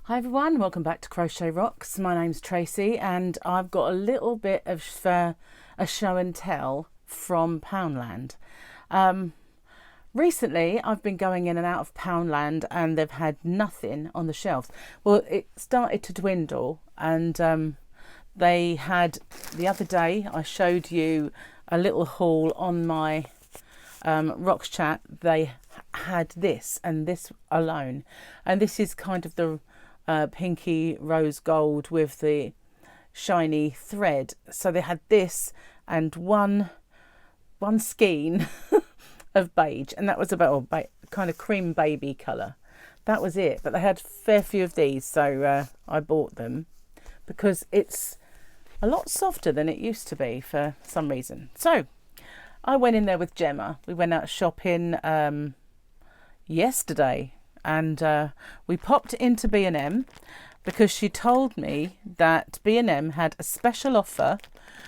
Hi everyone, welcome back to Crochet Rocks. My name's Tracy and I've got a little bit of a show and tell from Poundland. Recently I've been going in and out of Poundland and they've had nothing on the shelves. Well, it started to dwindle and they had, the other day I showed you a little haul on my Rocks chat. They had this and this alone, and this is kind of the pinky rose gold with the shiny thread. So they had this and one skein of beige, and that was about kind of cream baby colour. That was it, but they had a fair few of these, so I bought them because it's a lot softer than it used to be for some reason. So I went in there with Gemma. We went out shopping yesterday, and we popped into B&M because she told me that B&M had a special offer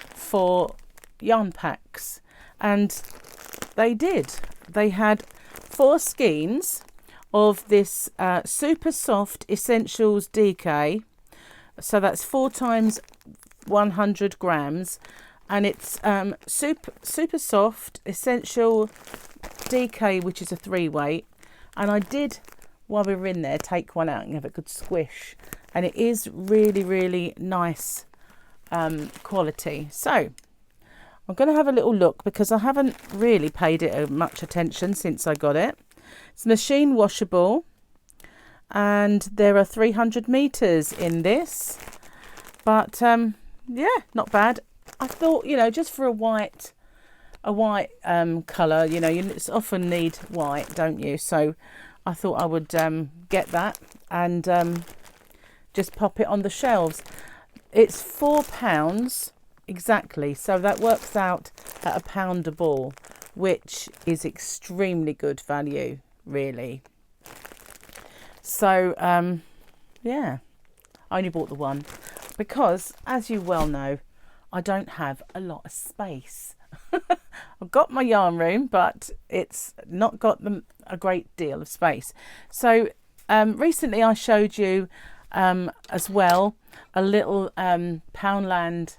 for yarn packs, and they did. They had 4 skeins of this super soft essentials DK, so that's 4 times 100 grams, and it's super soft essential DK, which is a 3 weight. And I did, while we were in there, take one out and have a good squish, and it is really nice quality. So I'm going to have a little look because I haven't really paid it much attention since I got it. It's machine washable, and there are 300 meters in this, but yeah, not bad. I thought, you know, just for a white colour, you know, you often need white, don't you? So I thought I would get that and just pop it on the shelves. It's £4 exactly, so that works out at £1 a ball, which is extremely good value, really. So yeah, I only bought the one because, as you well know, I don't have a lot of space. I've got my yarn room, but it's not got a great deal of space. So recently I showed you as well a little Poundland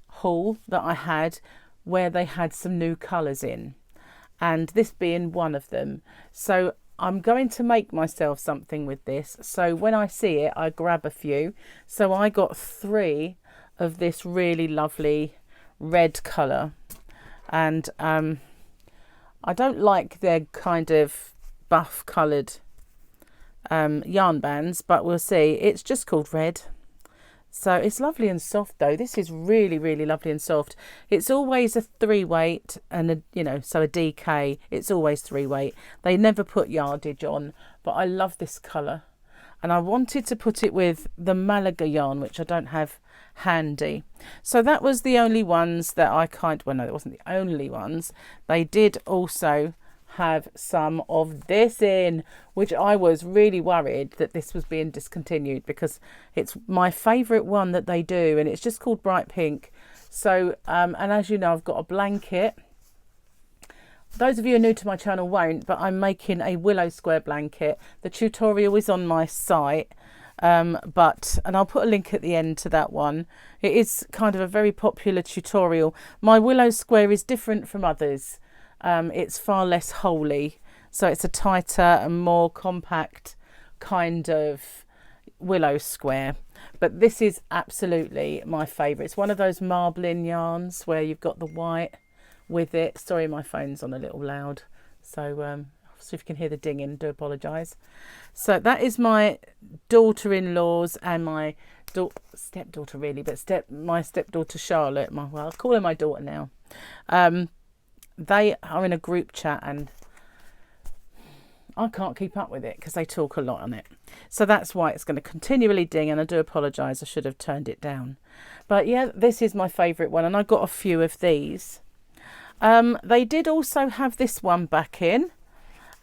haul that I had where they had some new colours in, and this being one of them. So I'm going to make myself something with this, so when I see it I grab a few. So I got 3 of this really lovely red colour, and I don't like their kind of buff coloured yarn bands, but we'll see. It's just called red, so it's lovely and soft though. This is really lovely and soft. It's always a 3 weight, and so a DK, it's always 3 weight. They never put yardage on, but I love this colour, and I wanted to put it with the Malaga yarn, which I don't have handy. So that was the only ones that I well, no, it wasn't the only ones. They did also have some of this in, which I was really worried that this was being discontinued because it's my favourite one that they do, and it's just called Bright Pink. So and as you know, I've got a blanket. Those of you who are new to my channel won't, but I'm making a willow square blanket. The tutorial is on my site, and I'll put a link at the end to that one. It is kind of a very popular tutorial. My willow square is different from others. It's far less holey, so it's a tighter and more compact kind of willow square. But this is absolutely my favourite. It's one of those marbling yarns where you've got the white with it. Sorry, my phone's on a little loud, so if you can hear the dinging, do apologise. So that is my daughter-in-law's and my stepdaughter, really, but my stepdaughter Charlotte. Well, I'll call her my daughter now. They are in a group chat and I can't keep up with it because they talk a lot on it. So that's why it's going to continually ding, and I do apologise. I should have turned it down. But yeah, this is my favourite one, and I got a few of these. They did also have this one back in,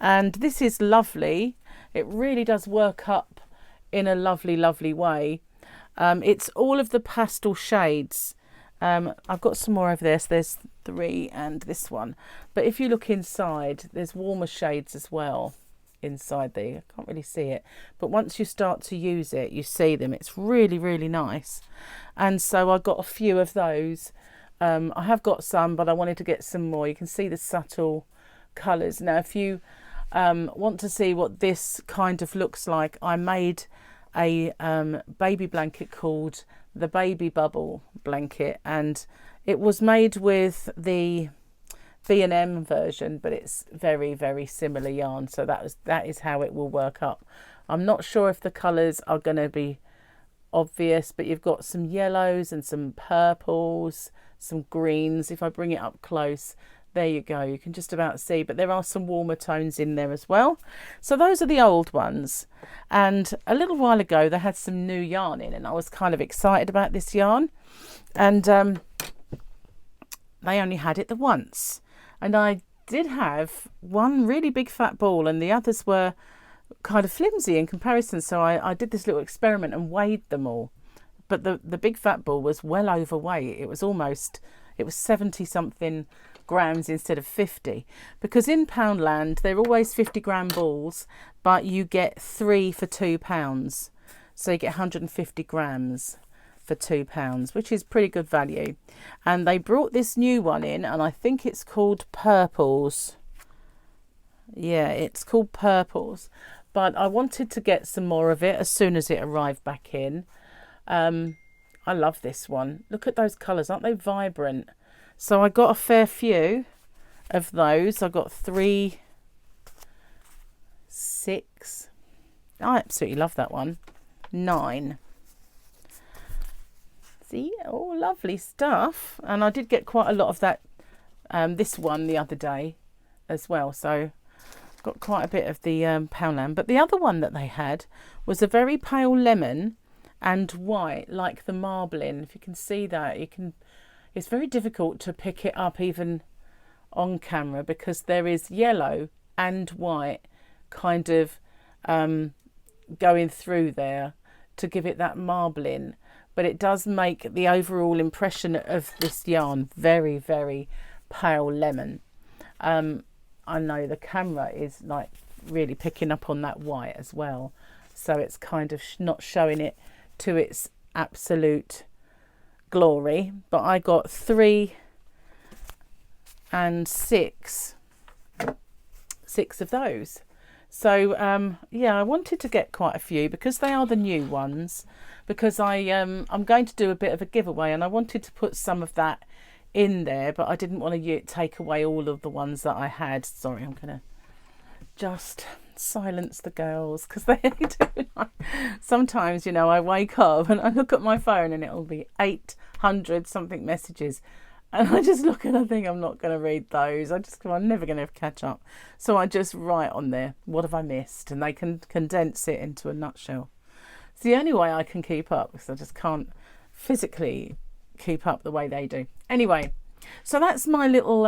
and this is lovely. It really does work up in a lovely way. It's all of the pastel shades. I've got some more of this. There's 3 and this one, but if you look inside, there's warmer shades as well. inside there. I can't really see it, but once you start to use it, you see them. It's really, really nice. And so I got a few of those. I have got some, but I wanted to get some more. You can see the subtle colours. Now, if you want to see what this kind of looks like, I made a baby blanket called the Baby Bubble blanket, and it was made with the B&M version, but it's very, very similar yarn, so that is how it will work up. I'm not sure if the colours are going to be obvious, but you've got some yellows and some purples, some greens. If I bring it up close, there you go, you can just about see, but there are some warmer tones in there as well. So those are the old ones, and a little while ago they had some new yarn in, and I was kind of excited about this yarn, and they only had it the once, and I did have one really big fat ball and the others were kind of flimsy in comparison, so I did this little experiment and weighed them all, but the big fat ball was well overweight. It was 70 something grams instead of 50, because in Poundland they're always 50-gram balls, but you get 3 for £2, so you get 150 grams for £2, which is pretty good value. And they brought this new one in, and I think it's called Purples. Yeah, it's called Purples, but I wanted to get some more of it as soon as it arrived back in. I love this one. Look at those colours, aren't they vibrant? So I got a fair few of those. I got 3, 6. I absolutely love that one. 9. See, oh, lovely stuff. And I did get quite a lot of that, this one the other day as well. So got quite a bit of the Poundland. But the other one that they had was a very pale lemon and white, like the marbling. If you can see that, it's very difficult to pick it up even on camera, because there is yellow and white kind of going through there to give it that marbling, but it does make the overall impression of this yarn very, very pale lemon. I know the camera is like really picking up on that white as well, so it's kind of not showing it to its absolute glory, but I got 3 and 6 of those. So yeah, I wanted to get quite a few because they are the new ones, because I'm going to do a bit of a giveaway, and I wanted to put some of that in there, but I didn't want to take away all of the ones that I had. Sorry, I'm gonna just silence the girls because they do. Sometimes, you know, I wake up and I look at my phone and it'll be 800 something messages, and I just look and I think I'm not going to read those. I'm never going to catch up. So I just write on there, what have I missed? And they can condense it into a nutshell. It's the only way I can keep up, because I just can't physically keep up the way they do. Anyway, so that's my little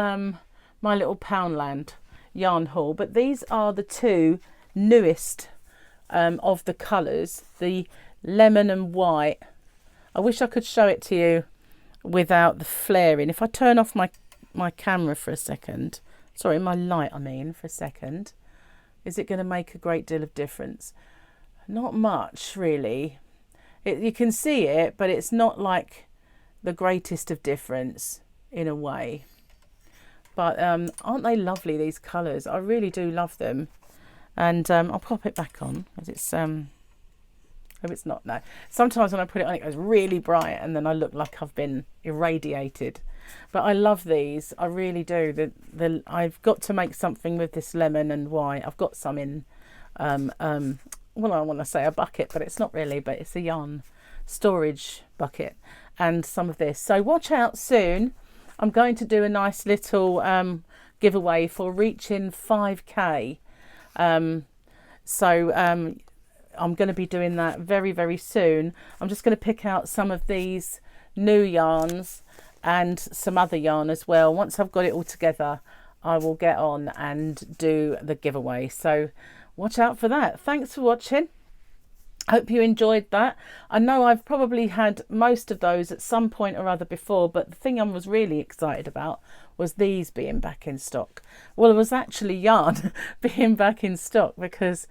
Poundland yarn haul. But these are the 2 newest of the colours, the lemon and white. I wish I could show it to you without the flaring. If I turn off my camera for a second, sorry, my light I mean, for a second, is it going to make a great deal of difference? Not much really. You can see it, but it's not like the greatest of difference in a way. But aren't they lovely, these colours? I really do love them. And I'll pop it back on, because it's hope it's not. No, sometimes when I put it on, it goes really bright and then I look like I've been irradiated. But I love these, I really do. I've got to make something with this lemon and white. I've got some in well, I want to say a bucket, but it's not really, but it's a yarn storage bucket, and some of this. So watch out soon. I'm going to do a nice little giveaway for reaching 5k. I'm going to be doing that very, very soon. I'm just going to pick out some of these new yarns and some other yarn as well. Once I've got it all together, I will get on and do the giveaway. So watch out for that. Thanks for watching. Hope you enjoyed that. I know I've probably had most of those at some point or other before, but the thing I was really excited about was these being back in stock. Well, it was actually yarn being back in stock, because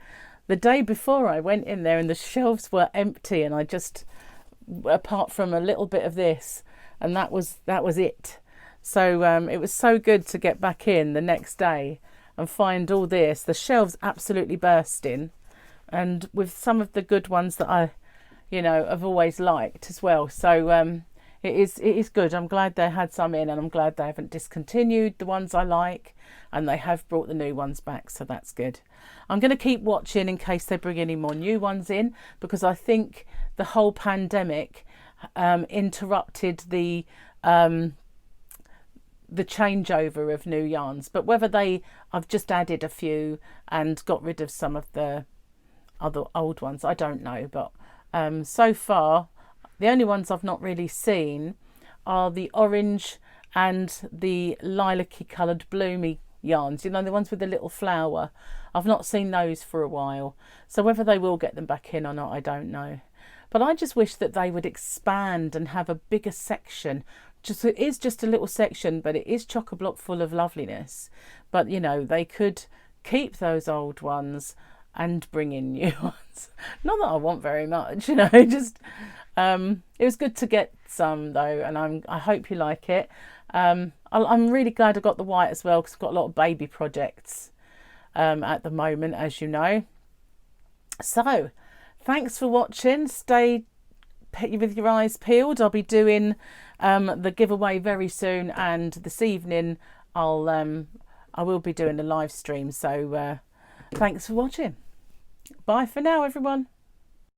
the day before I went in there and the shelves were empty, and I just, apart from a little bit of this, and that was it. So it was so good to get back in the next day and find all this. The shelves absolutely bursting, and with some of the good ones that I, have always liked as well. So it is good. I'm glad they had some in, and I'm glad they haven't discontinued the ones I like, and they have brought the new ones back, so that's good. I'm going to keep watching in case they bring any more new ones in, because I think the whole pandemic interrupted the changeover of new yarns. But whether I've just added a few and got rid of some of the other old ones, I don't know. But so far, the only ones I've not really seen are the orange and the lilac-y coloured bloomy yarns, the ones with the little flower. I've not seen those for a while, so whether they will get them back in or not, I don't know. But I just wish that they would expand and have a bigger section. It is just a little section, but it is chock-a-block full of loveliness. But they could keep those old ones and bring in new ones. Not that I want very much, just it was good to get some though, and I hope you like it. I'm really glad I got the white as well, because I've got a lot of baby projects at the moment, as you know. So thanks for watching. Stay with your eyes peeled. I'll be doing the giveaway very soon, and this evening I will be doing a live stream. So thanks for watching. Bye for now, everyone.